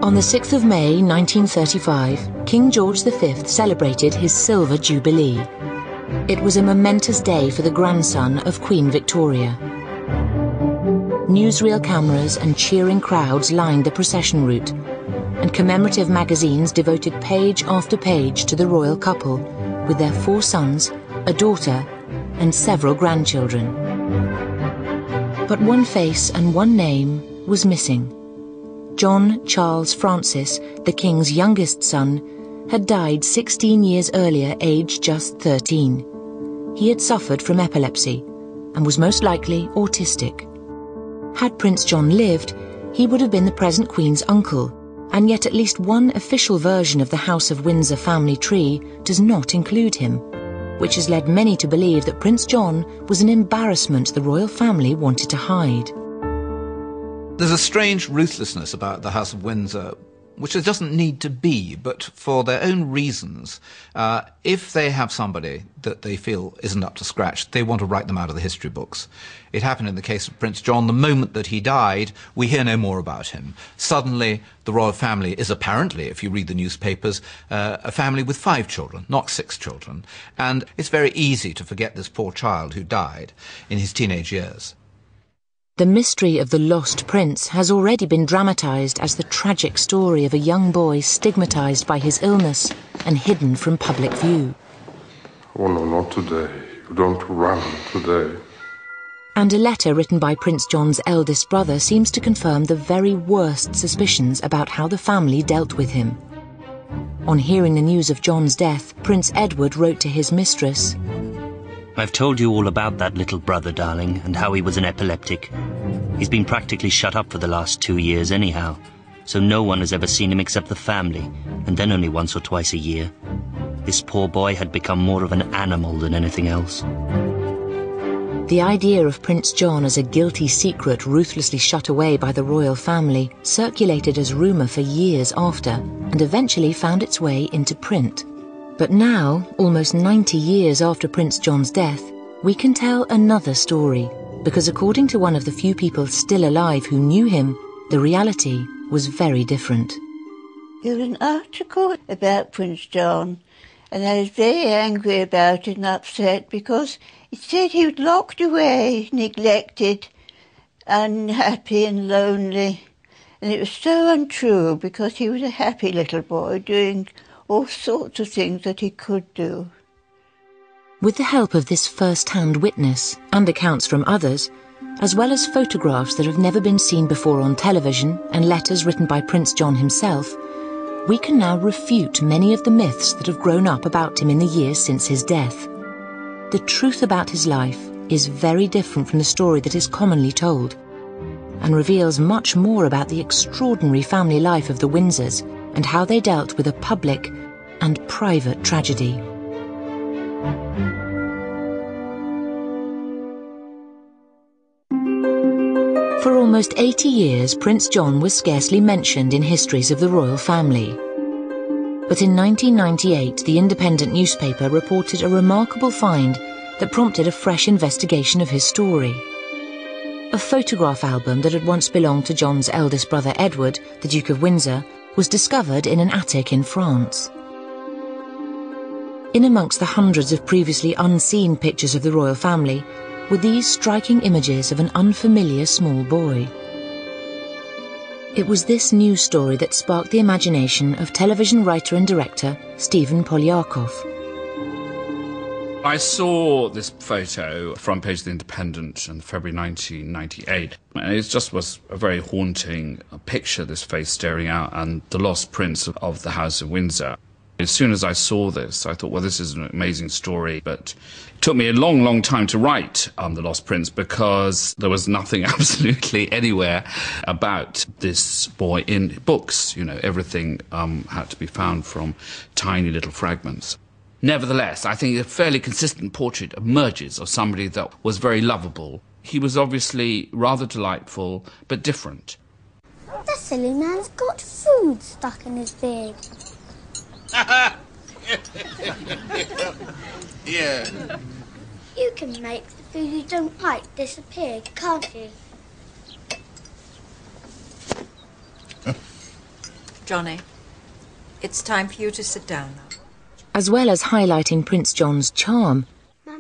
On the 6th of May 1935, King George V celebrated his Silver Jubilee. It was a momentous day for the grandson of Queen Victoria. Newsreel cameras and cheering crowds lined the procession route, and commemorative magazines devoted page after page to the royal couple, with their 4 sons, a daughter, and several grandchildren. But one face and one name was missing. John Charles Francis, the King's youngest son, had died 16 years earlier, aged just 13. He had suffered from epilepsy and was most likely autistic. Had Prince John lived, he would have been the present Queen's uncle, and yet at least one official version of the House of Windsor family tree does not include him, which has led many to believe that Prince John was an embarrassment the royal family wanted to hide. There's a strange ruthlessness about the House of Windsor, which it doesn't need to be, but for their own reasons, if they have somebody that they feel isn't up to scratch, they want to write them out of the history books. It happened in the case of Prince John. The moment that he died, we hear no more about him. Suddenly, the royal family is apparently, if you read the newspapers, a family with 5 children, not 6 children. And it's very easy to forget this poor child who died in his teenage years. The mystery of the lost prince has already been dramatised as the tragic story of a young boy stigmatised by his illness and hidden from public view. Oh no, not today. You don't run today. And a letter written by Prince John's eldest brother seems to confirm the very worst suspicions about how the family dealt with him. On hearing the news of John's death, Prince Edward wrote to his mistress, "I've told you all about that little brother, darling, and how he was an epileptic. He's been practically shut up for the last 2 years anyhow, so no one has ever seen him except the family, and then only once or twice a year. This poor boy had become more of an animal than anything else." The idea of Prince John as a guilty secret ruthlessly shut away by the royal family circulated as rumour for years after, and eventually found its way into print. But now, almost 90 years after Prince John's death, we can tell another story, because according to one of the few people still alive who knew him, the reality was very different. There was an article about Prince John, and I was very angry about it and upset because it said he was locked away, neglected, unhappy and lonely. And it was so untrue because he was a happy little boy doing all sorts of things that he could do. With the help of this first-hand witness and accounts from others, as well as photographs that have never been seen before on television and letters written by Prince John himself, we can now refute many of the myths that have grown up about him in the years since his death. The truth about his life is very different from the story that is commonly told, and reveals much more about the extraordinary family life of the Windsors and how they dealt with a public and private tragedy. For almost 80 years, Prince John was scarcely mentioned in histories of the royal family. But in 1998, the Independent newspaper reported a remarkable find that prompted a fresh investigation of his story. A photograph album that had once belonged to John's eldest brother Edward, the Duke of Windsor, was discovered in an attic in France. In amongst the hundreds of previously unseen pictures of the royal family were these striking images of an unfamiliar small boy. It was this news story that sparked the imagination of television writer and director Stephen Polyakov. I saw this photo, front page of The Independent, in February 1998, and it just was a very haunting picture, this face staring out, and the lost prince of the House of Windsor. As soon as I saw this, I thought, well, this is an amazing story, but it took me a long, long time to write The Lost Prince because there was nothing absolutely anywhere about this boy in books. You know, everything had to be found from tiny little fragments. Nevertheless, I think a fairly consistent portrait emerges of somebody that was very lovable. He was obviously rather delightful, but different. The silly man's got food stuck in his beard. Yeah. You can make the food you don't like disappear, can't you? Johnny, it's time for you to sit down now. As well as highlighting Prince John's charm,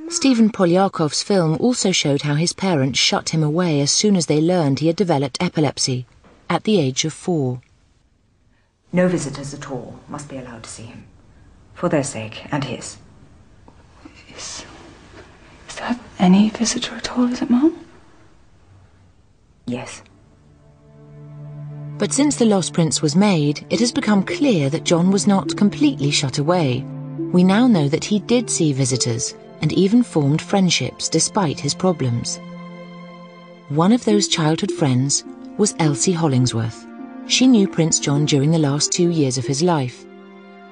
Stephen Polyakov's film also showed how his parents shut him away as soon as they learned he had developed epilepsy, at the age of 4. No visitors at all must be allowed to see him, for their sake and his. Is that any visitor at all, is it, Mum? Yes. But since The Lost Prince was made, it has become clear that John was not completely shut away. We now know that he did see visitors and even formed friendships despite his problems. One of those childhood friends was Elsie Hollingsworth. She knew Prince John during the last 2 years of his life.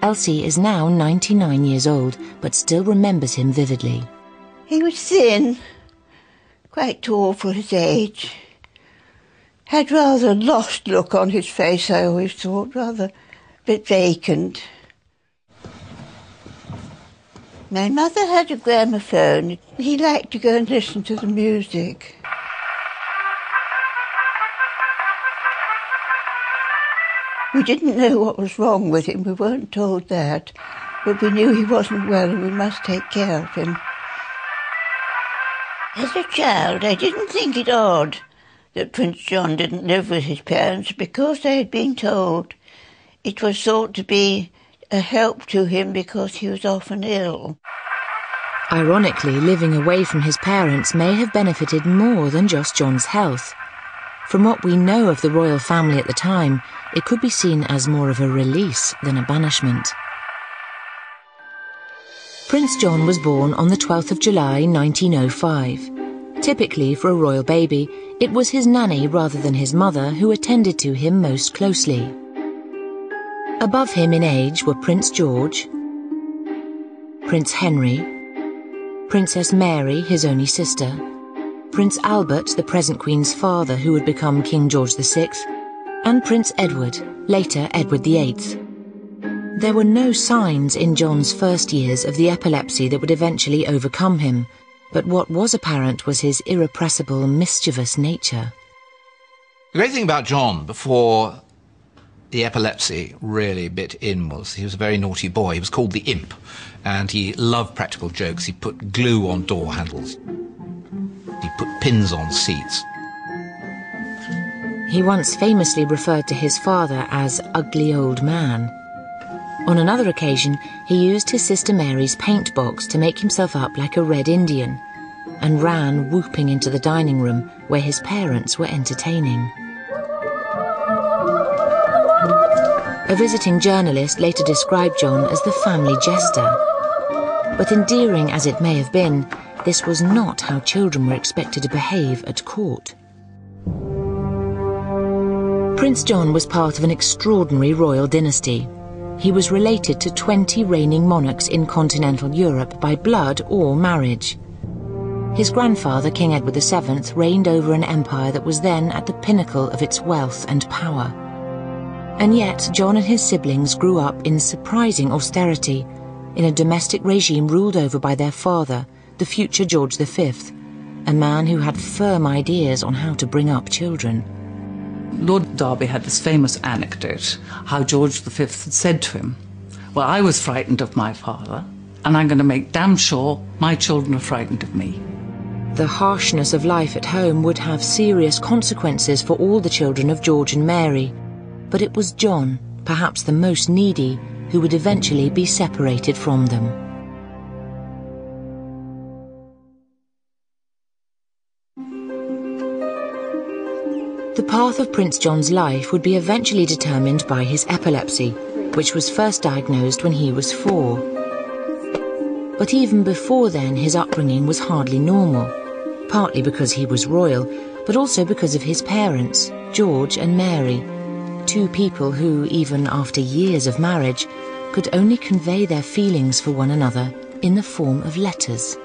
Elsie is now 99 years old, but still remembers him vividly. He was thin, quite tall for his age. Had rather a lost look on his face, I always thought, rather a bit vacant. My mother had a gramophone. He liked to go and listen to the music. We didn't know what was wrong with him, we weren't told that, but we knew he wasn't well and we must take care of him. As a child, I didn't think it odd that Prince John didn't live with his parents because they had been told. It was thought to be a help to him because he was often ill. Ironically, living away from his parents may have benefited more than just John's health. From what we know of the royal family at the time, it could be seen as more of a release than a banishment. Prince John was born on the 12th of July 1905. Typically, for a royal baby, it was his nanny rather than his mother who attended to him most closely. Above him in age were Prince George, Prince Henry, Princess Mary, his only sister, Prince Albert, the present Queen's father who would become King George VI, and Prince Edward, later Edward VIII. There were no signs in John's first years of the epilepsy that would eventually overcome him, but what was apparent was his irrepressible, mischievous nature. The great thing about John before the epilepsy really bit in was he was a very naughty boy. He was called the Imp, and he loved practical jokes. He put glue on door handles. He put pins on seats. He once famously referred to his father as ugly old man. On another occasion, he used his sister Mary's paint box to make himself up like a Red Indian, and ran whooping into the dining room where his parents were entertaining. A visiting journalist later described John as the family jester. But endearing as it may have been, this was not how children were expected to behave at court. Prince John was part of an extraordinary royal dynasty. He was related to 20 reigning monarchs in continental Europe by blood or marriage. His grandfather, King Edward VII, reigned over an empire that was then at the pinnacle of its wealth and power. And yet, John and his siblings grew up in surprising austerity, in a domestic regime ruled over by their father, the future George V, a man who had firm ideas on how to bring up children. Lord Derby had this famous anecdote, how George V had said to him, "Well, I was frightened of my father, and I'm going to make damn sure my children are frightened of me." The harshness of life at home would have serious consequences for all the children of George and Mary, but it was John, perhaps the most needy, who would eventually be separated from them. The path of Prince John's life would be eventually determined by his epilepsy, which was first diagnosed when he was 4. But even before then, his upbringing was hardly normal, partly because he was royal, but also because of his parents, George and Mary, two people who, even after years of marriage, could only convey their feelings for one another in the form of letters.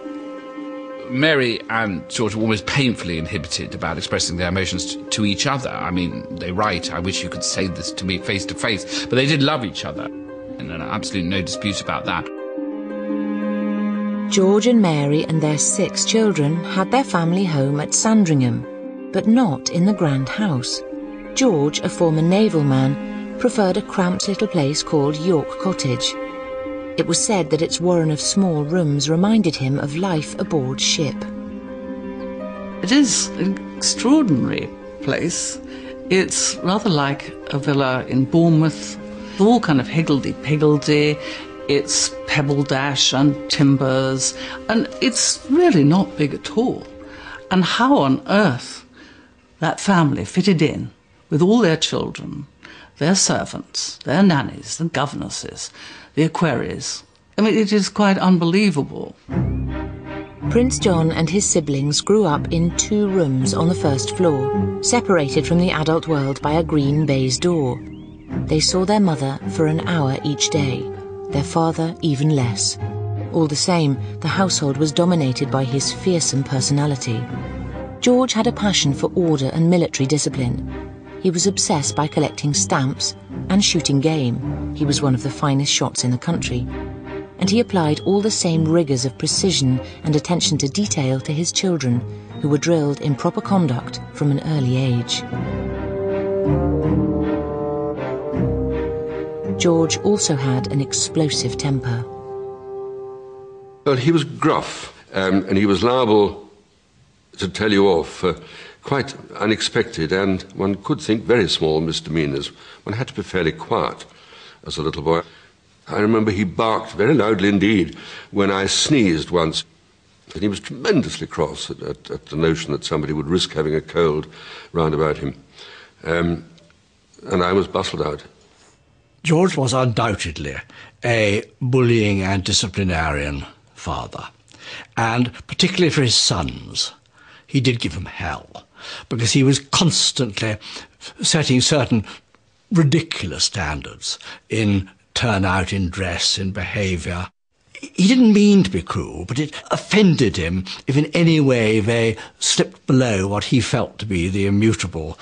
Mary and George were almost painfully inhibited about expressing their emotions to each other. I mean, they write, "I wish you could say this to me face to face," but they did love each other, and absolutely no dispute about that. George and Mary and their 6 children had their family home at Sandringham, but not in the grand house. George, a former naval man, preferred a cramped little place called York Cottage. It was said that its warren of small rooms reminded him of life aboard ship. It is an extraordinary place. It's rather like a villa in Bournemouth, all kind of higgledy-piggledy. It's pebble dash and timbers, and it's really not big at all. And how on earth that family fitted in with all their children, their servants, their nannies, the governesses, the equerries. I mean, it is quite unbelievable. Prince John and his siblings grew up in 2 rooms on the first floor, separated from the adult world by a green baize door. They saw their mother for an hour each day, their father even less. All the same, the household was dominated by his fearsome personality. George had a passion for order and military discipline. He was obsessed by collecting stamps and shooting game. He was one of the finest shots in the country. And he applied all the same rigours of precision and attention to detail to his children, who were drilled in proper conduct from an early age. George also had an explosive temper. Well, he was gruff, and he was liable to tell you off for quite unexpected and, one could think, very small misdemeanours. One had to be fairly quiet as a little boy. I remember he barked very loudly indeed when I sneezed once, and he was tremendously cross at the notion that somebody would risk having a cold round about him. And I was bustled out. George was undoubtedly a bullying and disciplinarian father, and particularly for his sons, he did give them hell, because he was constantly setting certain ridiculous standards in turnout, in dress, in behaviour. He didn't mean to be cruel, but it offended him if in any way they slipped below what he felt to be the immutable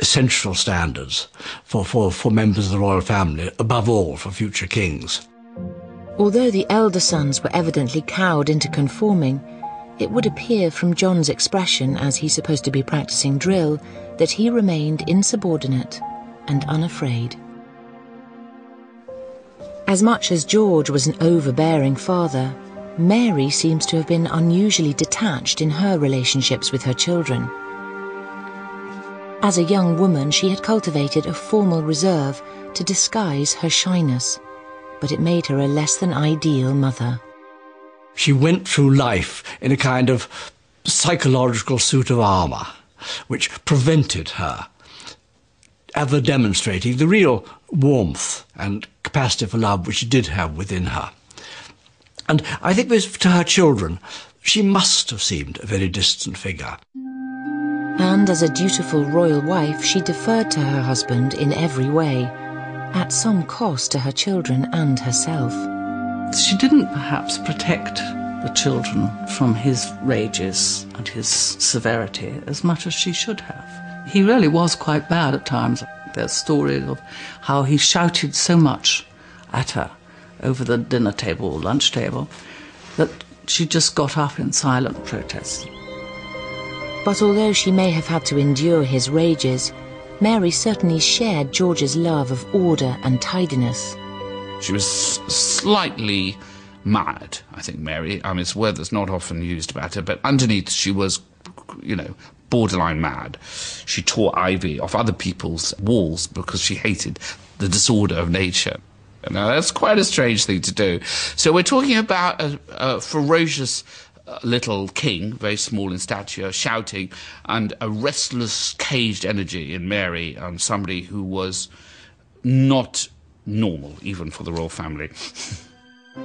essential standards for members of the royal family, above all for future kings. Although the elder sons were evidently cowed into conforming, it would appear from John's expression as he's supposed to be practicing drill that he remained insubordinate and unafraid. As much as George was an overbearing father, Mary seems to have been unusually detached in her relationships with her children. As a young woman, she had cultivated a formal reserve to disguise her shyness, but it made her a less than ideal mother. She went through life in a kind of psychological suit of armour, which prevented her ever demonstrating the real warmth and capacity for love which she did have within her. And I think to her children, she must have seemed a very distant figure. And as a dutiful royal wife, she deferred to her husband in every way, at some cost to her children and herself. She didn't perhaps protect the children from his rages and his severity as much as she should have. He really was quite bad at times. There's stories of how he shouted so much at her over the dinner table or lunch table that she just got up in silent protest. But although she may have had to endure his rages, Mary certainly shared George's love of order and tidiness. She was slightly mad, I think, Mary. I mean, it's a word that's not often used about her, but underneath she was, borderline mad. She tore ivy off other people's walls because she hated the disorder of nature. Now, that's quite a strange thing to do. So we're talking about a ferocious little king, very small in stature, shouting, and a restless, caged energy in Mary, and somebody who was not normal, even for the royal family.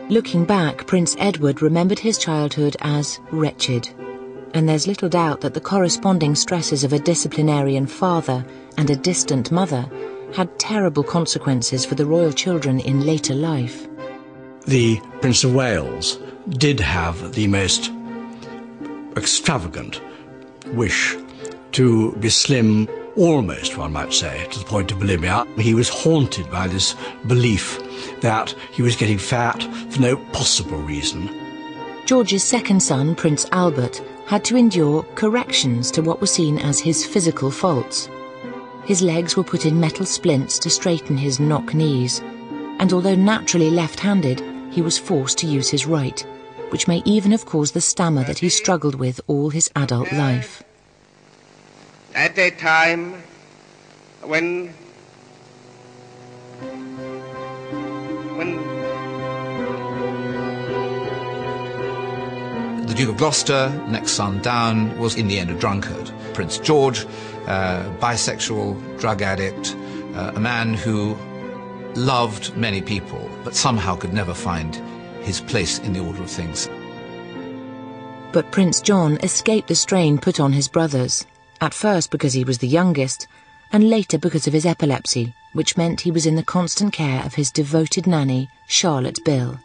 Looking back, Prince Edward remembered his childhood as wretched, and there's little doubt that the corresponding stresses of a disciplinarian father and a distant mother had terrible consequences for the royal children in later life. The Prince of Wales did have the most extravagant wish to be slim, almost, one might say, to the point of bulimia. He was haunted by this belief that he was getting fat for no possible reason. George's second son, Prince Albert, had to endure corrections to what were seen as his physical faults. His legs were put in metal splints to straighten his knock knees, and although naturally left-handed, he was forced to use his right, which may even have caused the stammer that he struggled with all his adult life. At a time when the Duke of Gloucester, next son down, was in the end a drunkard. Prince George, bisexual, drug addict, a man who loved many people, but somehow could never find his place in the order of things. But Prince John escaped the strain put on his brothers, at first because he was the youngest, and later because of his epilepsy, which meant he was in the constant care of his devoted nanny, Charlotte Bill.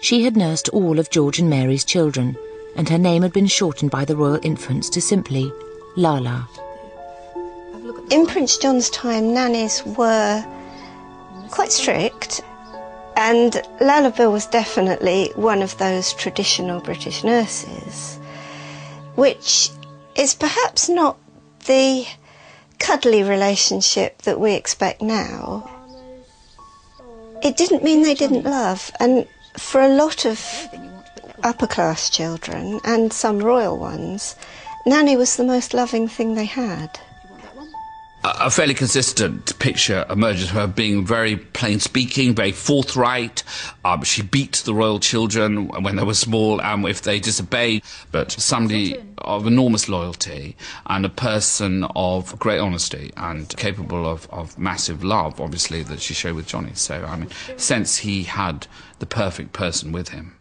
She had nursed all of George and Mary's children, and her name had been shortened by the royal infants to simply Lala. In Prince John's time, nannies were quite strict, and Lala Bill was definitely one of those traditional British nurses, which is perhaps not the cuddly relationship that we expect now. It didn't mean they didn't love, and for a lot of upper-class children, and some royal ones, Nanny was the most loving thing they had. A fairly consistent picture emerges of her being very plain-speaking, very forthright. She beat the royal children when they were small and if they disobeyed, but somebody of enormous loyalty and a person of great honesty and capable of massive love, obviously, that she showed with Johnny. So, I mean, since he had the perfect person with him.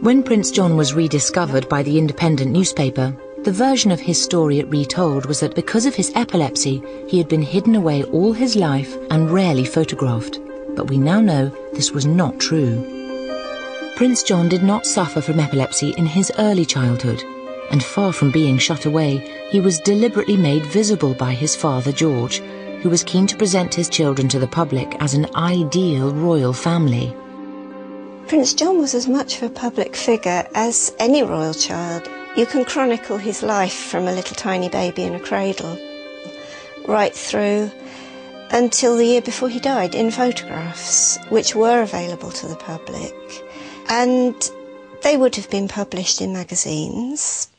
When Prince John was rediscovered by the Independent newspaper, the version of his story it retold was that because of his epilepsy, he had been hidden away all his life and rarely photographed. But we now know this was not true. Prince John did not suffer from epilepsy in his early childhood, and far from being shut away, he was deliberately made visible by his father George, who was keen to present his children to the public as an ideal royal family. Prince John was as much of a public figure as any royal child. You can chronicle his life from a little tiny baby in a cradle right through until the year before he died in photographs, which were available to the public. And they would have been published in magazines.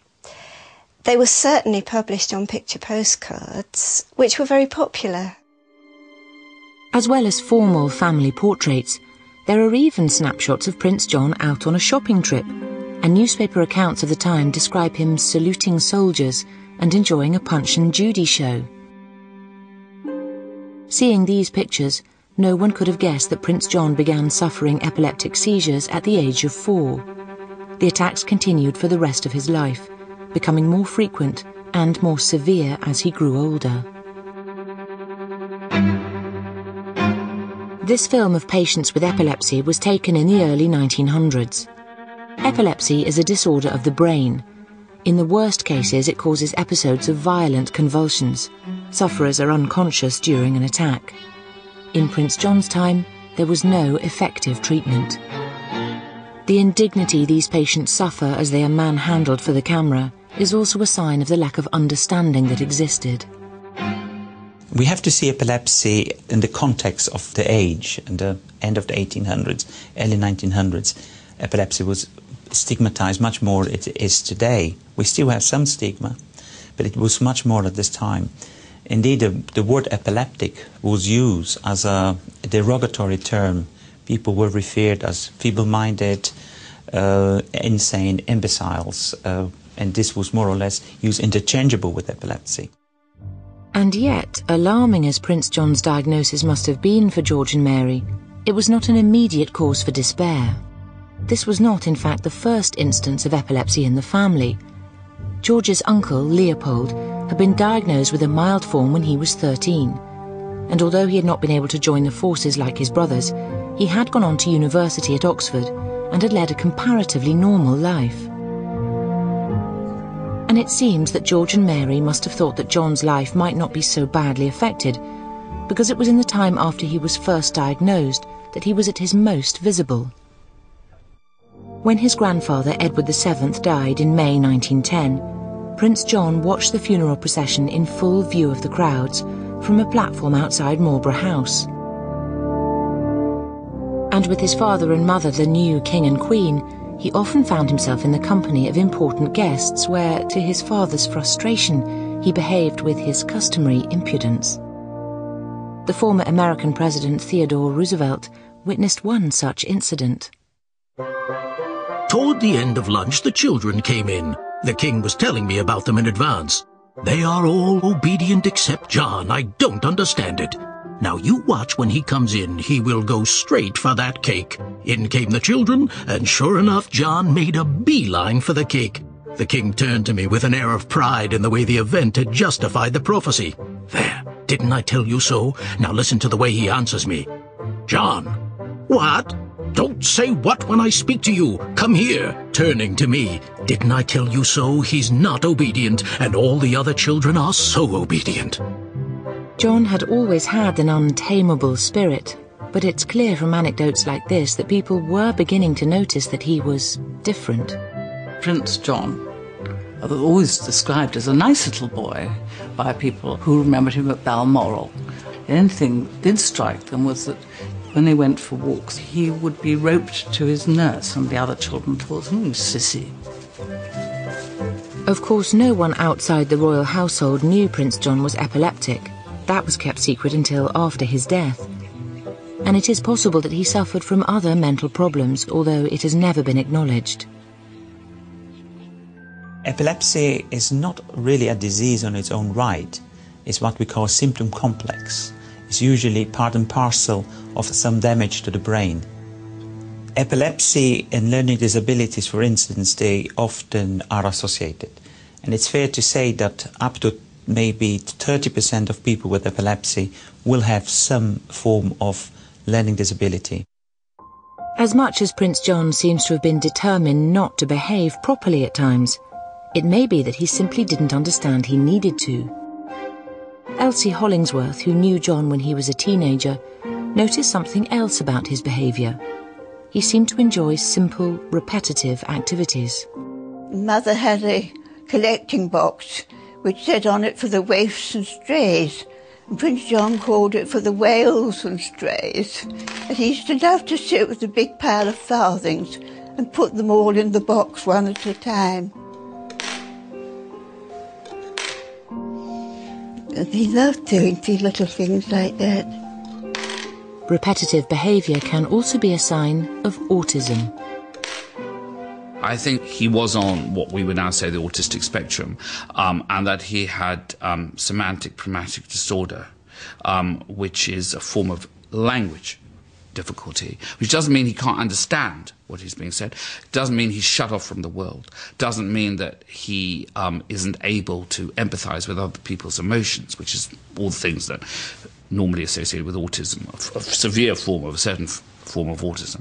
They were certainly published on picture postcards, which were very popular. As well as formal family portraits, there are even snapshots of Prince John out on a shopping trip, and newspaper accounts of the time describe him saluting soldiers and enjoying a Punch and Judy show. Seeing these pictures, no one could have guessed that Prince John began suffering epileptic seizures at the age of 4. The attacks continued for the rest of his life, becoming more frequent and more severe as he grew older. This film of patients with epilepsy was taken in the early 1900s. Epilepsy is a disorder of the brain. In the worst cases, it causes episodes of violent convulsions. Sufferers are unconscious during an attack. In Prince John's time, there was no effective treatment. The indignity these patients suffer as they are manhandled for the camera is also a sign of the lack of understanding that existed. We have to see epilepsy in the context of the age. In the end of the 1800s, early 1900s, epilepsy was stigmatized much more than it is today. We still have some stigma, but it was much more at this time. Indeed, the word epileptic was used as a derogatory term. People were referred as feeble-minded, insane, imbeciles, and this was more or less used interchangeable with epilepsy. And yet, alarming as Prince John's diagnosis must have been for George and Mary, it was not an immediate cause for despair. This was not, in fact, the first instance of epilepsy in the family. George's uncle, Leopold, had been diagnosed with a mild form when he was 13, and although he had not been able to join the forces like his brothers, he had gone on to university at Oxford and had led a comparatively normal life. And it seems that George and Mary must have thought that John's life might not be so badly affected, because it was in the time after he was first diagnosed that he was at his most visible. When his grandfather, Edward VII, died in May 1910, Prince John watched the funeral procession in full view of the crowds, from a platform outside Marlborough House. And with his father and mother, the new king and queen, he often found himself in the company of important guests where, to his father's frustration, he behaved with his customary impudence. The former American President Theodore Roosevelt witnessed one such incident. Toward the end of lunch, the children came in. The king was telling me about them in advance. They are all obedient except John. I don't understand it. Now you watch when he comes in. He will go straight for that cake. In came the children, and sure enough, John made a beeline for the cake. The king turned to me with an air of pride in the way the event had justified the prophecy. There, didn't I tell you so? Now listen to the way he answers me. John. What? Don't say what when I speak to you. Come here, turning to me. Didn't I tell you so? He's not obedient, and all the other children are so obedient. John had always had an untamable spirit, but it's clear from anecdotes like this that people were beginning to notice that he was different. Prince John was always described as a nice little boy by people who remembered him at Balmoral. The only thing that did strike them was that when they went for walks, he would be roped to his nurse, and the other children thought, sissy. Of course, no one outside the royal household knew Prince John was epileptic. That was kept secret until after his death. And it is possible that he suffered from other mental problems, although it has never been acknowledged. Epilepsy is not really a disease on its own right. It's what we call symptom complex. It's usually part and parcel of some damage to the brain. Epilepsy and learning disabilities, for instance, they often are associated. And it's fair to say that up to maybe 30% of people with epilepsy will have some form of learning disability. As much as Prince John seems to have been determined not to behave properly at times, it may be that he simply didn't understand he needed to. Elsie Hollingsworth, who knew John when he was a teenager, noticed something else about his behaviour. He seemed to enjoy simple, repetitive activities. Mother had a collecting box which said on it for the waifs and strays, and Prince John called it for the whales and strays. And he used to love to sit with a big pile of farthings and put them all in the box one at a time. And he loved doing these little things like that. Repetitive behaviour can also be a sign of autism. I think he was on what we would now say the autistic spectrum, and that he had semantic pragmatic disorder, which is a form of language difficulty, which doesn't mean he can't understand what is being said, doesn't mean he's shut off from the world, doesn't mean that he isn't able to empathise with other people's emotions, which is all the things that normally associated with autism, a severe form of a certain form of autism.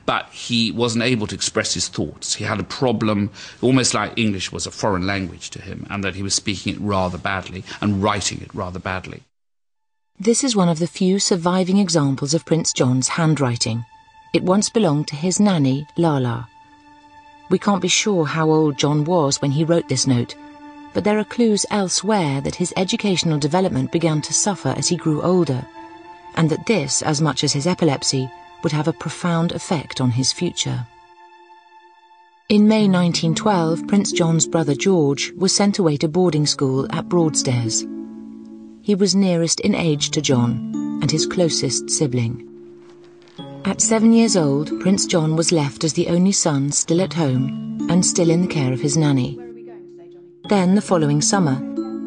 But he wasn't able to express his thoughts. He had a problem, almost like English was a foreign language to him, and that he was speaking it rather badly and writing it rather badly. This is one of the few surviving examples of Prince John's handwriting. It once belonged to his nanny, Lala. We can't be sure how old John was when he wrote this note, but there are clues elsewhere that his educational development began to suffer as he grew older, and that this, as much as his epilepsy, would have a profound effect on his future. In May 1912, Prince John's brother George was sent away to boarding school at Broadstairs. He was nearest in age to John and his closest sibling. At 7 years old, Prince John was left as the only son still at home and still in the care of his nanny. Then, the following summer,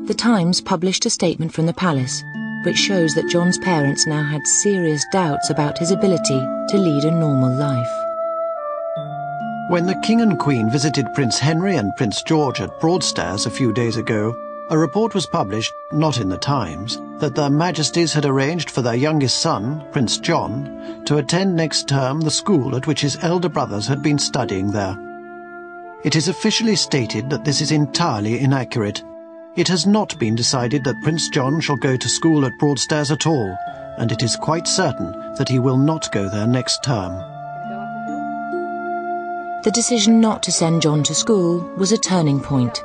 The Times published a statement from the palace which shows that John's parents now had serious doubts about his ability to lead a normal life. When the King and Queen visited Prince Henry and Prince George at Broadstairs a few days ago, a report was published, not in the Times, that their Majesties had arranged for their youngest son, Prince John, to attend next term the school at which his elder brothers had been studying there. It is officially stated that this is entirely inaccurate. It has not been decided that Prince John shall go to school at Broadstairs at all, and it is quite certain that he will not go there next term. The decision not to send John to school was a turning point.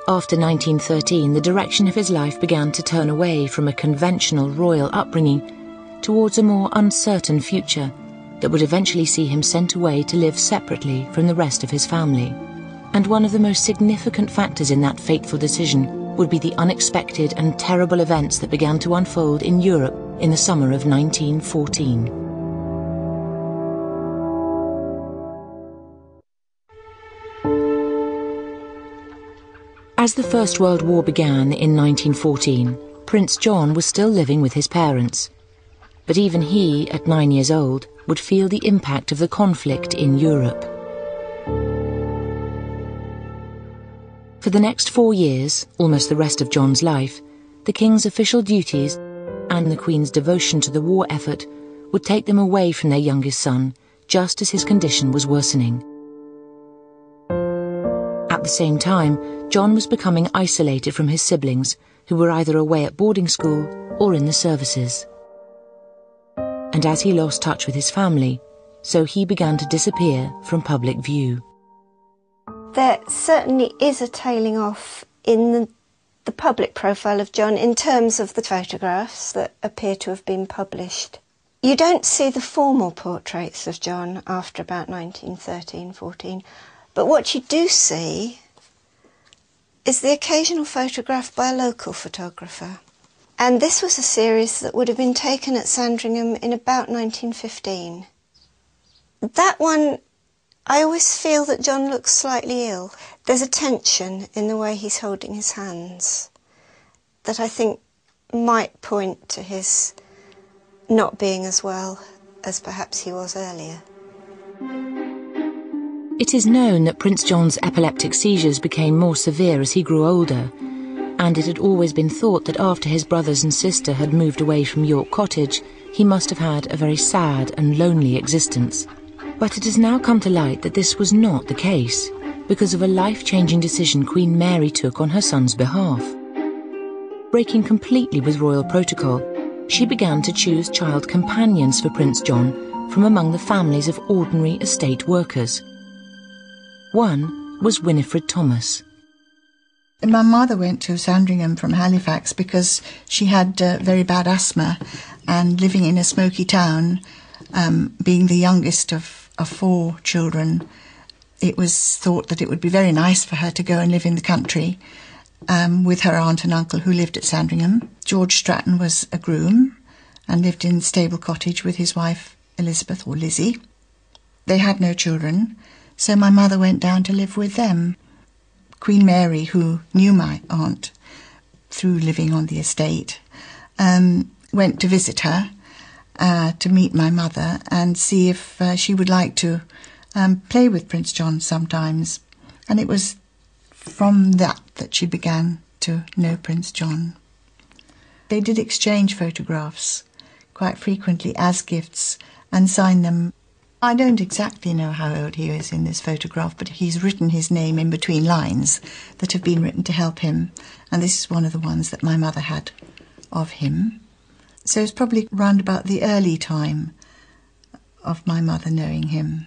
After 1913, the direction of his life began to turn away from a conventional royal upbringing towards a more uncertain future that would eventually see him sent away to live separately from the rest of his family. And one of the most significant factors in that fateful decision would be the unexpected and terrible events that began to unfold in Europe in the summer of 1914. As the First World War began in 1914, Prince John was still living with his parents. But even he, at 9 years old, would feel the impact of the conflict in Europe. For the next 4 years, almost the rest of John's life, the King's official duties and the Queen's devotion to the war effort would take them away from their youngest son, just as his condition was worsening. At the same time, John was becoming isolated from his siblings, who were either away at boarding school or in the services. And as he lost touch with his family, so he began to disappear from public view. There certainly is a tailing off in the public profile of John in terms of the photographs that appear to have been published. You don't see the formal portraits of John after about 1913-14, but what you do see is the occasional photograph by a local photographer. And this was a series that would have been taken at Sandringham in about 1915. That one, I always feel that John looks slightly ill. There's a tension in the way he's holding his hands that I think might point to his not being as well as perhaps he was earlier. It is known that Prince John's epileptic seizures became more severe as he grew older, and it had always been thought that after his brothers and sister had moved away from York Cottage, he must have had a very sad and lonely existence. But it has now come to light that this was not the case, because of a life-changing decision Queen Mary took on her son's behalf. Breaking completely with royal protocol, she began to choose child companions for Prince John from among the families of ordinary estate workers. One was Winifred Thomas. My mother went to Sandringham from Halifax because she had very bad asthma, and living in a smoky town, being the youngest of 4 children, it was thought that it would be very nice for her to go and live in the country with her aunt and uncle who lived at Sandringham. George Stratton was a groom and lived in Stable Cottage with his wife Elizabeth, or Lizzie. They had no children, so my mother went down to live with them. Queen Mary, who knew my aunt through living on the estate, went to visit her to meet my mother and see if she would like to play with Prince John sometimes. And it was from that she began to know Prince John. They did exchange photographs quite frequently as gifts and sign them. I don't exactly know how old he is in this photograph, but he's written his name in between lines that have been written to help him, and this is one of the ones that my mother had of him. So it's probably round about the early time of my mother knowing him.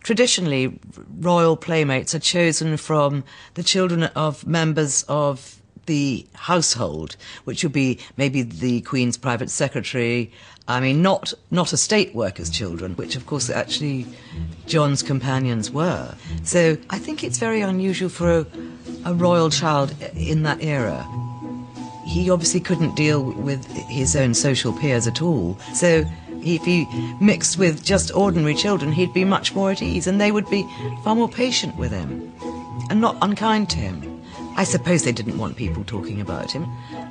Traditionally, royal playmates are chosen from the children of members of the household, which would be maybe the Queen's private secretary. I mean, not estate workers' children, which of course actually John's companions were. So I think it's very unusual for a royal child in that era. He obviously couldn't deal with his own social peers at all. So if he mixed with just ordinary children, he'd be much more at ease, and they would be far more patient with him and not unkind to him. I suppose they didn't want people talking about him,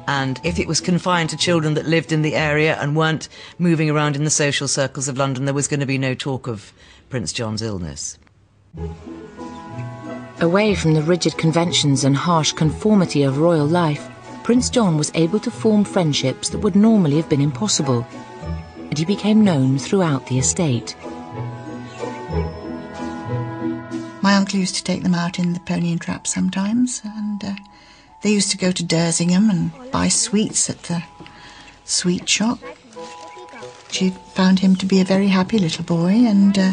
and if it was confined to children that lived in the area and weren't moving around in the social circles of London, there was going to be no talk of Prince John's illness. Away from the rigid conventions and harsh conformity of royal life, Prince John was able to form friendships that would normally have been impossible, and he became known throughout the estate. My uncle used to take them out in the Pony and Trap sometimes, and they used to go to Dersingham and buy sweets at the sweet shop. She found him to be a very happy little boy and a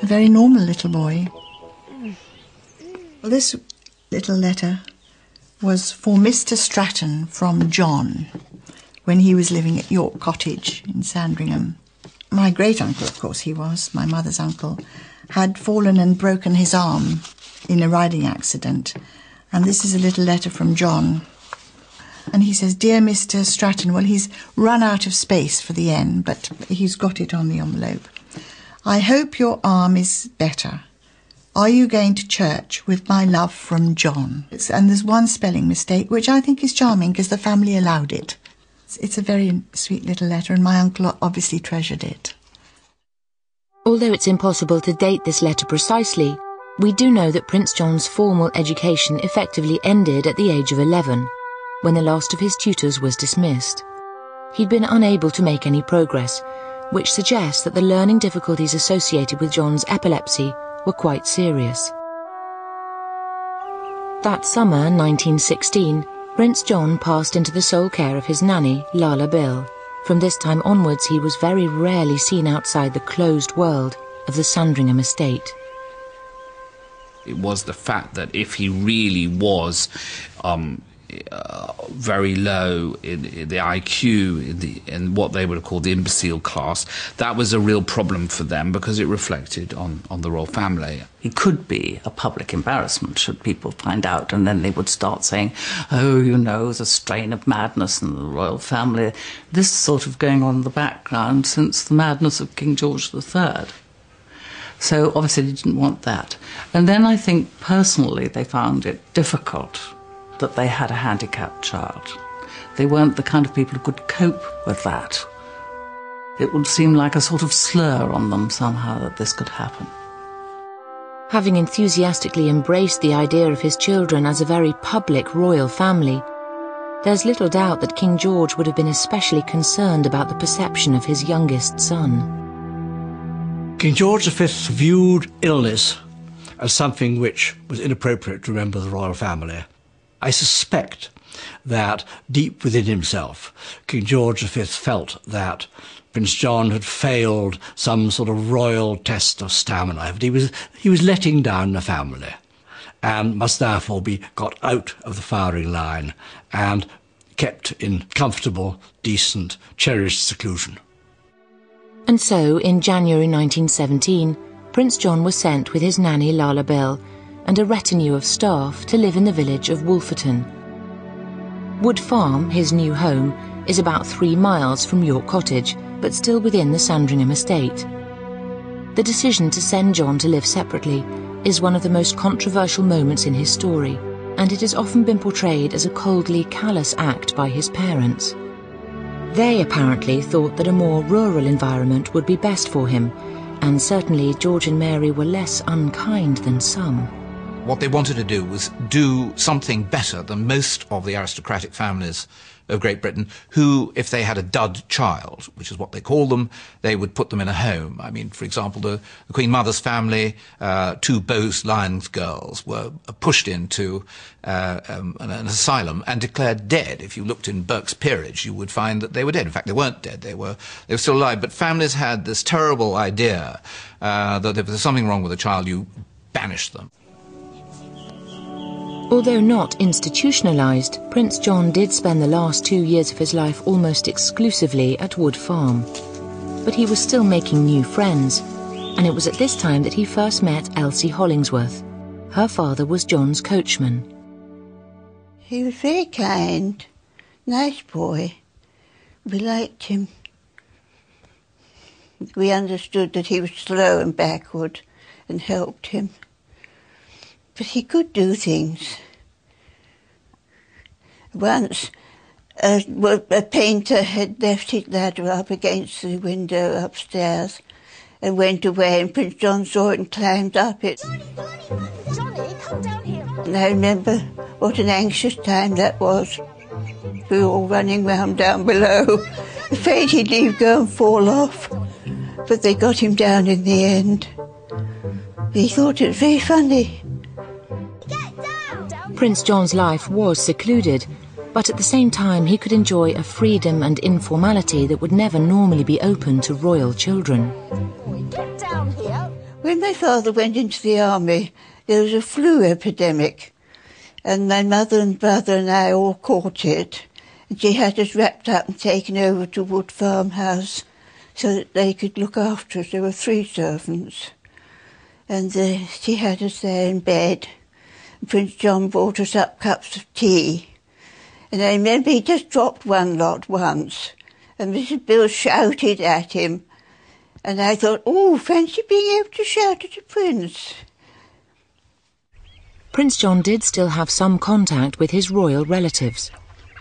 very normal little boy. Well, this little letter was for Mr. Stratton from John when he was living at York Cottage in Sandringham. My great-uncle, of course he was, my mother's uncle, had fallen and broken his arm in a riding accident. And this is a little letter from John. And he says, "Dear Mr. Stratton," well, he's run out of space for the N, but he's got it on the envelope. "I hope your arm is better. Are you going to church? With my love from John." And there's one spelling mistake, which I think is charming because the family allowed it. It's a very sweet little letter, and my uncle obviously treasured it. Although it's impossible to date this letter precisely, we do know that Prince John's formal education effectively ended at the age of 11, when the last of his tutors was dismissed. He'd been unable to make any progress, which suggests that the learning difficulties associated with John's epilepsy were quite serious. That summer, 1916, Prince John passed into the sole care of his nanny, Lala Bill. From this time onwards, he was very rarely seen outside the closed world of the Sandringham estate. It was the fact that if he really was very low in the IQ, in what they would have called the imbecile class, that was a real problem for them because it reflected on the royal family. He could be a public embarrassment should people find out, and then they would start saying, "Oh, you know, there's a strain of madness in the royal family." This sort of going on in the background since the madness of King George III. So obviously they didn't want that. And then I think personally they found it difficult that they had a handicapped child. They weren't the kind of people who could cope with that. It would seem like a sort of slur on them somehow that this could happen. Having enthusiastically embraced the idea of his children as a very public royal family, there's little doubt that King George would have been especially concerned about the perception of his youngest son. King George V viewed illness as something which was inappropriate to remember the royal family. I suspect that deep within himself, King George V felt that Prince John had failed some sort of royal test of stamina. He was letting down the family and must therefore be got out of the firing line and kept in comfortable, decent, cherished seclusion. And so, in January 1917, Prince John was sent with his nanny Lala Bill and a retinue of staff to live in the village of Wolferton. Wood Farm, his new home, is about 3 miles from York Cottage, but still within the Sandringham estate. The decision to send John to live separately is one of the most controversial moments in his story, and it has often been portrayed as a coldly callous act by his parents. They apparently thought that a more rural environment would be best for him, and certainly George and Mary were less unkind than some. What they wanted to do was do something better than most of the aristocratic families of Great Britain, who, if they had a dud child, which is what they call them, they would put them in a home. I mean, for example, the Queen Mother's family, 2 Bowes-Lyons girls were pushed into an asylum and declared dead. If you looked in Burke's Peerage, you would find that they were dead. In fact, they weren't dead. They were still alive. But families had this terrible idea that if there's something wrong with a child, you banish them. Although not institutionalised, Prince John did spend the last 2 years of his life almost exclusively at Wood Farm. But he was still making new friends, and it was at this time that he first met Elsie Hollingsworth. Her father was John's coachman. He was very kind, nice boy. We liked him. We understood that he was slow and backward and helped him. But he could do things. Once, a painter had left his ladder up against the window upstairs and went away, and Prince John saw it and climbed up it. Johnny, come down here. And I remember what an anxious time that was. We were all running round down below, afraid he'd leave go and fall off. But they got him down in the end. He thought it was very funny. Prince John's life was secluded, but at the same time he could enjoy a freedom and informality that would never normally be open to royal children. Get down here. When my father went into the army, there was a flu epidemic, And my mother and brother and I all caught it. And she had us wrapped up and taken over to Wood Farmhouse so that they could look after us. There were 3 servants. And she had us there in bed. And Prince John brought us up cups of tea. And I remember he just dropped one lot once. And Mrs. Bill shouted at him. And I thought, oh, fancy being able to shout at a prince. Prince John did still have some contact with his royal relatives.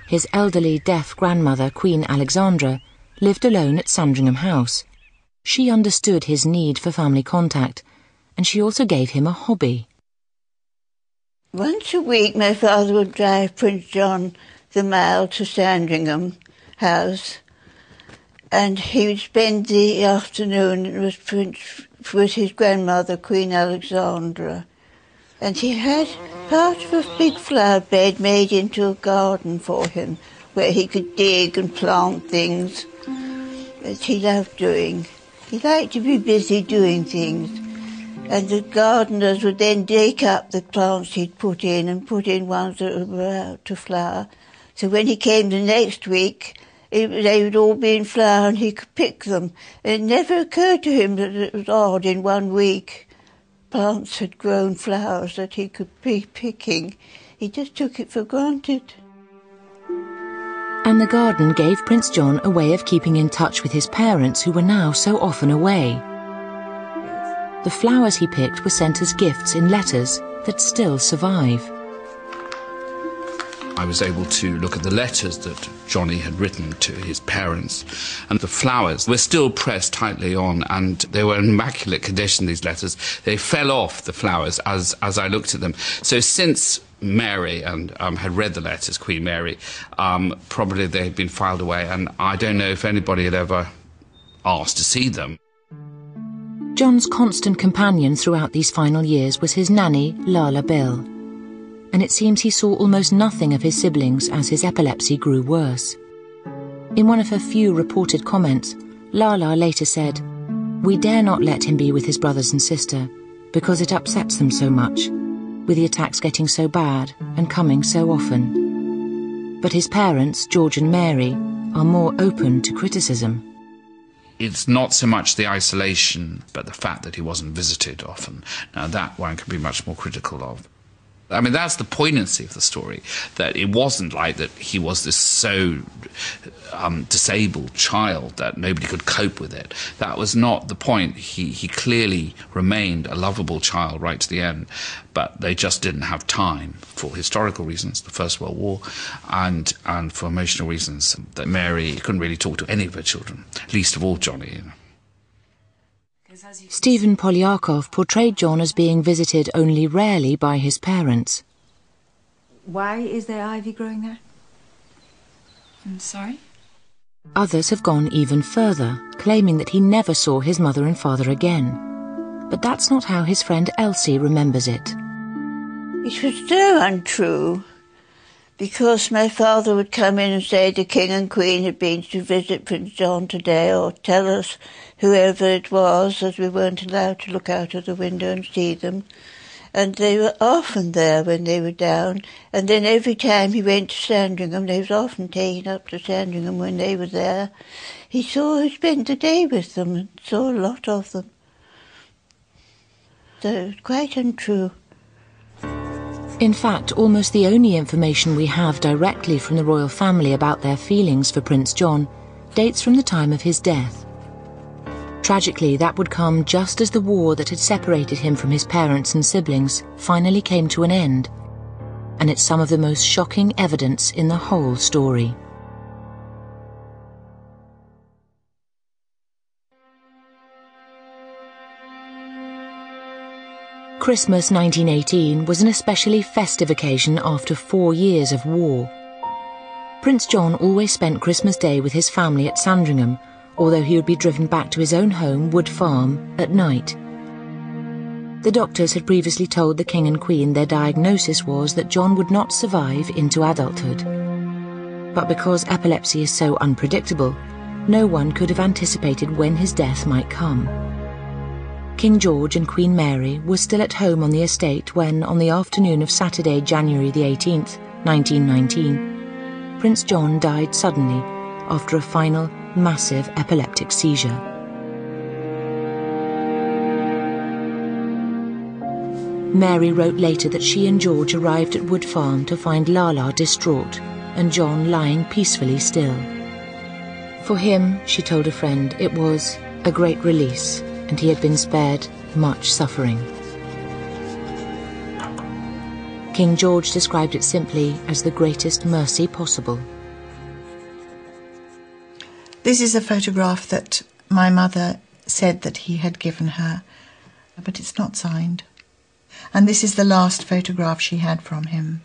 His elderly deaf grandmother, Queen Alexandra, lived alone at Sandringham House. She understood his need for family contact, and she also gave him a hobby. Once a week my father would drive Prince John the mile to Sandringham House, and he would spend the afternoon with his grandmother, Queen Alexandra. And he had part of a big flower bed made into a garden for him, where he could dig and plant things that he loved doing. He liked to be busy doing things. And the gardeners would then dig up the plants he'd put in and put in ones that were out to flower. So when he came the next week, they would all be in flower and he could pick them. And it never occurred to him that it was odd in 1 week plants had grown flowers that he could be picking. He just took it for granted. And the garden gave Prince John a way of keeping in touch with his parents who were now so often away. The flowers he picked were sent as gifts in letters that still survive. I was able to look at the letters that Johnny had written to his parents, and the flowers were still pressed tightly on, and they were in immaculate condition, these letters. They fell off, the flowers, as I looked at them. So since Mary had read the letters, Queen Mary, probably they had been filed away, and I don't know if anybody had ever asked to see them. John's constant companion throughout these final years was his nanny, Lala Bill. And it seems he saw almost nothing of his siblings as his epilepsy grew worse. In one of her few reported comments, Lala later said, "We dare not let him be with his brothers and sister, because it upsets them so much, with the attacks getting so bad and coming so often." But his parents, George and Mary, are more open to criticism. It's not so much the isolation, but the fact that he wasn't visited often. Now that one can be much more critical of. I mean, that's the poignancy of the story, that it wasn't like that he was this so disabled child that nobody could cope with it. That was not the point. He clearly remained a lovable child right to the end, but they just didn't have time for historical reasons, the First World War, and for emotional reasons, that Mary couldn't really talk to any of her children, least of all Johnny, you know. Stephen Polyakov portrayed John as being visited only rarely by his parents. Why is there ivy growing there? I'm sorry? Others have gone even further, claiming that he never saw his mother and father again. But that's not how his friend Elsie remembers it. It was so untrue, because my father would come in and say the King and Queen had been to visit Prince John today, or tell us whoever it was, as we weren't allowed to look out of the window and see them. And they were often there when they were down. And then every time he went to Sandringham, they was often taken up to Sandringham when they were there. He spent the day with them and saw a lot of them. So it was quite untrue. In fact, almost the only information we have directly from the royal family about their feelings for Prince John dates from the time of his death. Tragically, that would come just as the war that had separated him from his parents and siblings finally came to an end, and it's some of the most shocking evidence in the whole story. Christmas 1918 was an especially festive occasion after 4 years of war. Prince John always spent Christmas Day with his family at Sandringham, although he would be driven back to his own home, Wood Farm, at night. The doctors had previously told the King and Queen their diagnosis was that John would not survive into adulthood. But because epilepsy is so unpredictable, no one could have anticipated when his death might come. King George and Queen Mary were still at home on the estate when, on the afternoon of Saturday, January the 18th, 1919, Prince John died suddenly after a final, massive epileptic seizure. Mary wrote later that she and George arrived at Wood Farm to find Lala distraught and John lying peacefully still. For him, she told a friend, it was a great release, and he had been spared much suffering. King George described it simply as the greatest mercy possible. This is a photograph that my mother said that he had given her, but it's not signed. And this is the last photograph she had from him.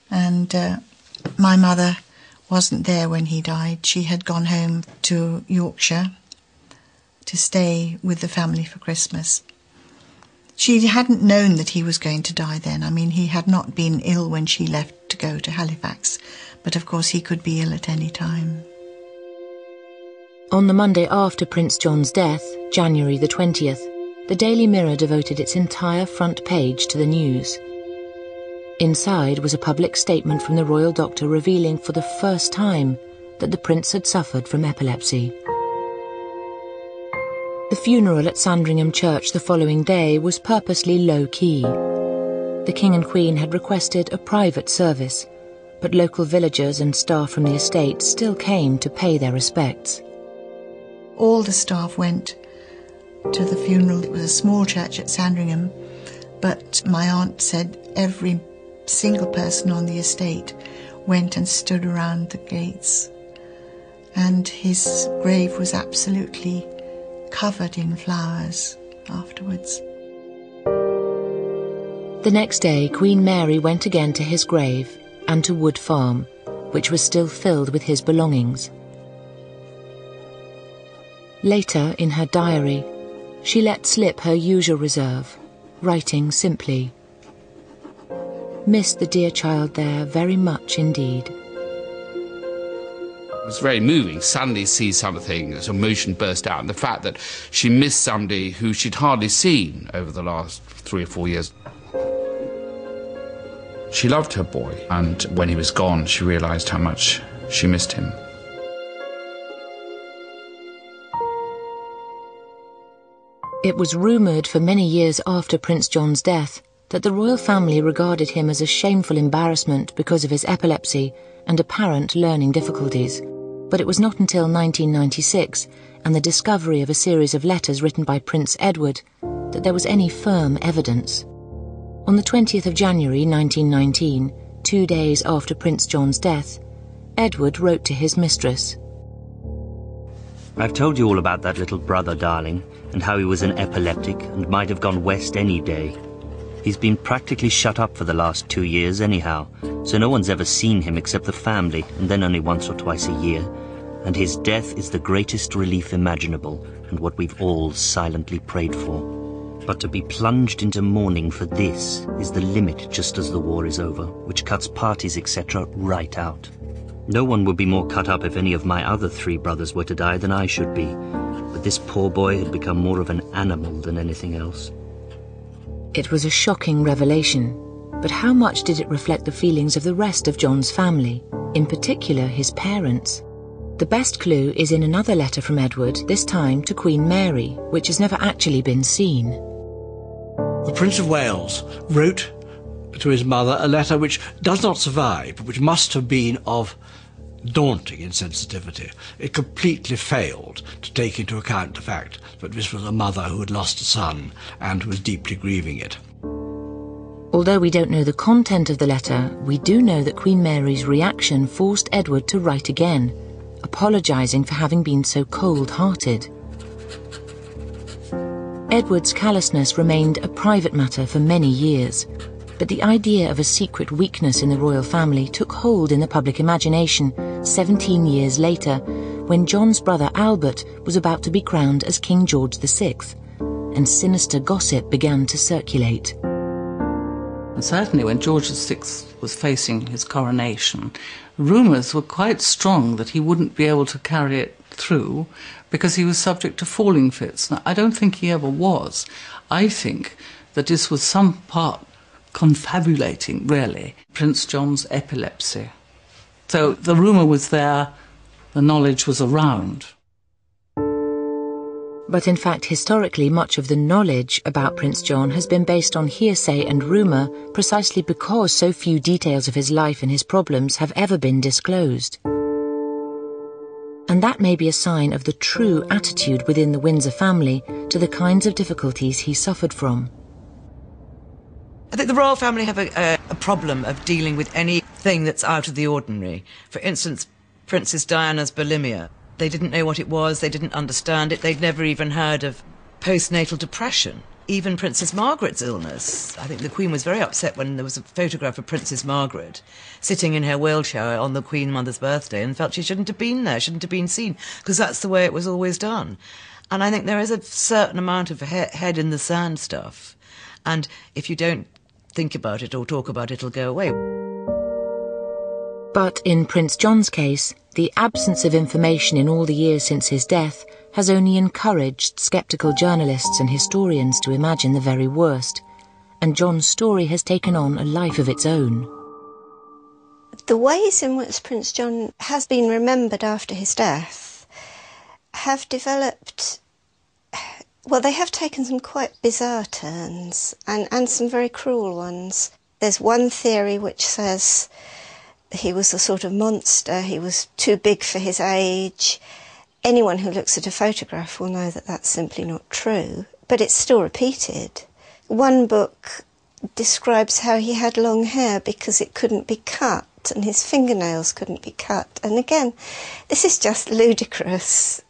And my mother wasn't there when he died. She had gone home to Yorkshire to stay with the family for Christmas. She hadn't known that he was going to die then. I mean, he had not been ill when she left to go to Halifax, but of course he could be ill at any time. On the Monday after Prince John's death, January the 20th, the Daily Mirror devoted its entire front page to the news. Inside was a public statement from the royal doctor revealing for the first time that the prince had suffered from epilepsy. The funeral at Sandringham Church the following day was purposely low-key. The King and Queen had requested a private service, but local villagers and staff from the estate still came to pay their respects. All the staff went to the funeral. It was a small church at Sandringham, but my aunt said every single person on the estate went and stood around the gates, and his grave was absolutely covered in flowers afterwards. The next day, Queen Mary went again to his grave and to Wood Farm, which was still filled with his belongings. Later, in her diary, she let slip her usual reserve, writing simply, "Missed the dear child there very much indeed." It was very moving. Suddenly see something, as emotion burst out, and the fact that she missed somebody who she'd hardly seen over the last 3 or 4 years. She loved her boy, and when he was gone, she realised how much she missed him. It was rumoured for many years after Prince John's death that the royal family regarded him as a shameful embarrassment because of his epilepsy and apparent learning difficulties. But it was not until 1996 and the discovery of a series of letters written by Prince Edward that there was any firm evidence. On the 20th of January 1919, 2 days after Prince John's death, Edward wrote to his mistress, "I've told you all about that little brother, darling, and how he was an epileptic and might have gone west any day. He's been practically shut up for the last 2 years anyhow, so no one's ever seen him except the family, and then only once or twice a year. And his death is the greatest relief imaginable, and what we've all silently prayed for. But to be plunged into mourning for this is the limit just as the war is over, which cuts parties, etc. right out. No one would be more cut up if any of my other 3 brothers were to die than I should be, but this poor boy had become more of an animal than anything else." It was a shocking revelation, but how much did it reflect the feelings of the rest of John's family, in particular his parents? The best clue is in another letter from Edward, this time to Queen Mary, which has never actually been seen. The Prince of Wales wrote to his mother a letter which does not survive, but which must have been of daunting insensitivity. It completely failed to take into account the fact that this was a mother who had lost a son and who was deeply grieving it. Although we don't know the content of the letter, we do know that Queen Mary's reaction forced Edward to write again, apologising for having been so cold-hearted. Edward's callousness remained a private matter for many years, but the idea of a secret weakness in the royal family took hold in the public imagination 17 years later, when John's brother Albert was about to be crowned as King George VI, and sinister gossip began to circulate. And certainly when George VI was facing his coronation, rumours were quite strong that he wouldn't be able to carry it through because he was subject to falling fits. Now, I don't think he ever was. I think that this was some part confabulating, really, Prince John's epilepsy. So the rumour was there, the knowledge was around. But in fact, historically, much of the knowledge about Prince John has been based on hearsay and rumour precisely because so few details of his life and his problems have ever been disclosed. And that may be a sign of the true attitude within the Windsor family to the kinds of difficulties he suffered from. I think the royal family have a problem of dealing with anything that's out of the ordinary. For instance, Princess Diana's bulimia. They didn't know what it was, they didn't understand it, they'd never even heard of postnatal depression. Even Princess Margaret's illness. I think the Queen was very upset when there was a photograph of Princess Margaret sitting in her wheelchair on the Queen Mother's birthday and felt she shouldn't have been there, shouldn't have been seen, because that's the way it was always done. And I think there is a certain amount of head in the sand stuff. And if you don't think about it or talk about it, it'll go away. But in Prince John's case, the absence of information in all the years since his death has only encouraged sceptical journalists and historians to imagine the very worst, and John's story has taken on a life of its own. The ways in which Prince John has been remembered after his death have developed, well, they have taken some quite bizarre turns and some very cruel ones. There's one theory which says he was a sort of monster, he was too big for his age. Anyone who looks at a photograph will know that that's simply not true, but it's still repeated. One book describes how he had long hair because it couldn't be cut and his fingernails couldn't be cut. And again, this is just ludicrous.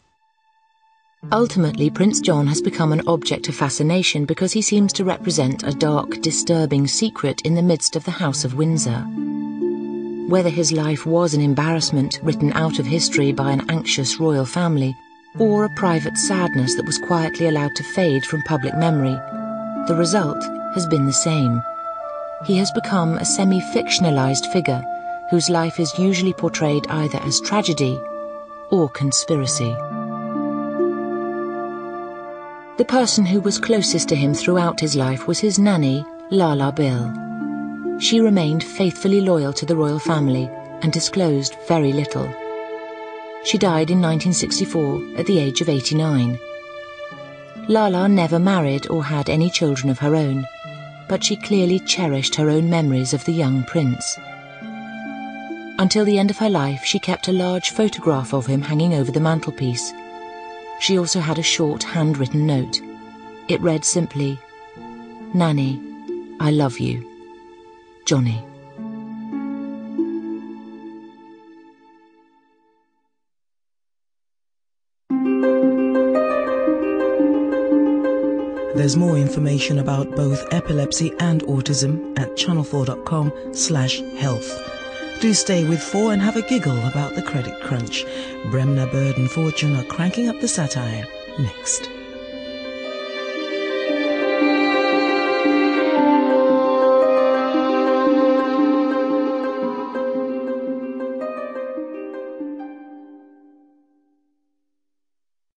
Ultimately, Prince John has become an object of fascination because he seems to represent a dark, disturbing secret in the midst of the House of Windsor. Whether his life was an embarrassment written out of history by an anxious royal family, or a private sadness that was quietly allowed to fade from public memory, the result has been the same. He has become a semi-fictionalized figure whose life is usually portrayed either as tragedy or conspiracy. The person who was closest to him throughout his life was his nanny, Lala Bill. She remained faithfully loyal to the royal family and disclosed very little. She died in 1964 at the age of 89. Lala never married or had any children of her own, but she clearly cherished her own memories of the young prince. Until the end of her life, she kept a large photograph of him hanging over the mantelpiece. She also had a short handwritten note. It read simply, "Nanny, I love you. Johnny." There's more information about both epilepsy and autism at channel4.com/health. Do stay with 4 and have a giggle about the credit crunch. Bremner, Bird and Fortune are cranking up the satire next.